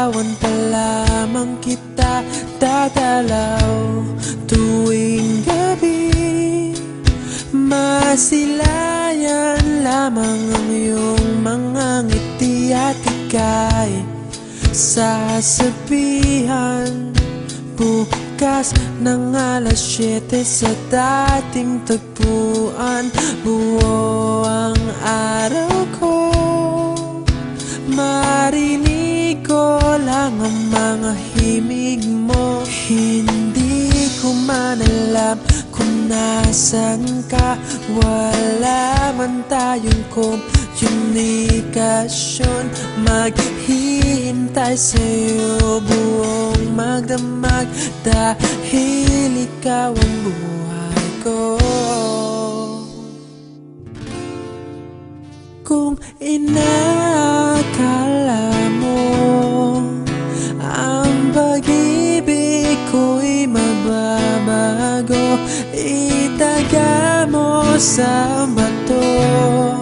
Liligawan pa lamang kita dadalaw tuwing gabi. Masilayan lamang ang iyong mga ngiti at ika'y sasabihan bukas ng alas 7 sa dating tagpuan. Buo ang araw ko, marinig ko lang ang mga himig mo. Hindi ko man alam kung nasan ka, wala man tayong komunikasyon. Maghihintay sa'yo buong magdamag dahil ikaw ang buhay ko. Kung inakala mo ang pag-ibig ko'y magbabago, itaga mo sa bato.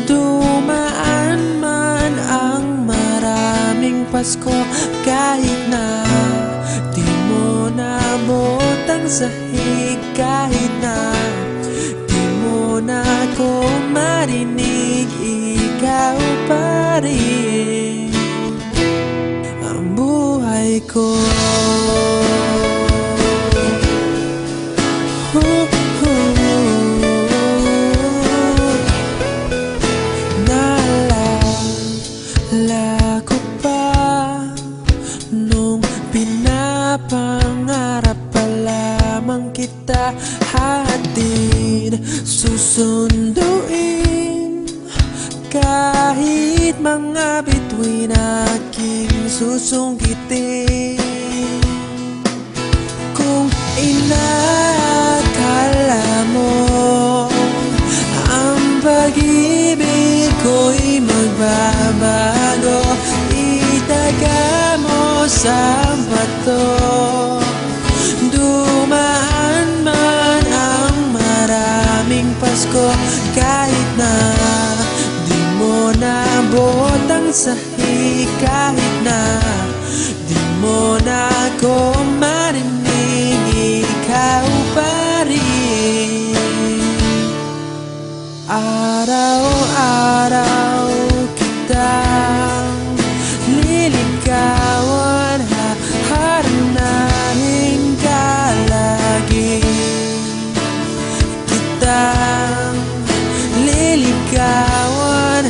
Dumaan man ang maraming Pasko, kahit na di mo naabot ang sahig, kahit na di mo na ako marinig, ikaw pa rin ang buhay ko. Naalala ko pa nung pinapangarap pa lamang kita, hatid susunduin kahit mga bituin aking susungkitin. Kung inakala mo ang pag-ibig ko'y magbabago, itaga mo sa bato. Dumaan man ang maraming Pasko, kahit na di mo naabot ang sahig, kahit na di mo na ako marinig, ikaw pa rin. Araw-araw kitang liligawan, haharanahin ka lagi. Kitang liligawan,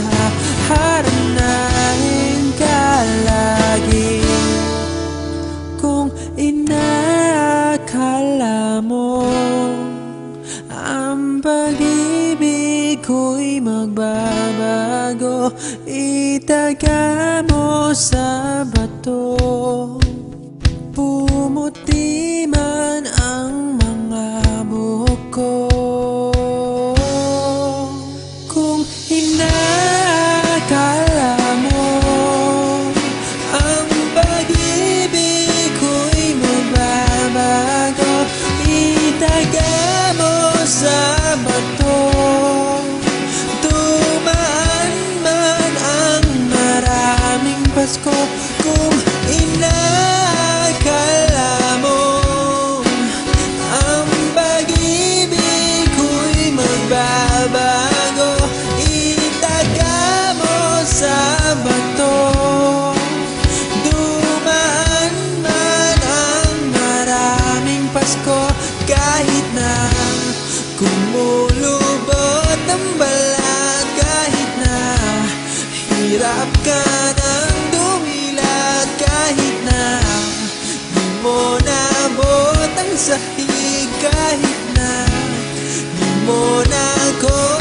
haharanahin ka lagi. Kung inakala mo ang pag-ibig ko'y magbabago, itaga mo sa bato. Pumuti man ang mga buhok ko. Kung inakala mo ang pag-ibig ko'y magbabago, itaga mo sa bato. Dumaan man ang maraming Pasko, kung inakala mo ang pag-ibig ko'y magbabago, itaga mo sa bato. Dumaan man ang maraming Pasko, kahit na kumulubot ang balat, kahit na hirap ka ng dumilat, kahit na di mo naabot ang sahig, kahit na di mo na ako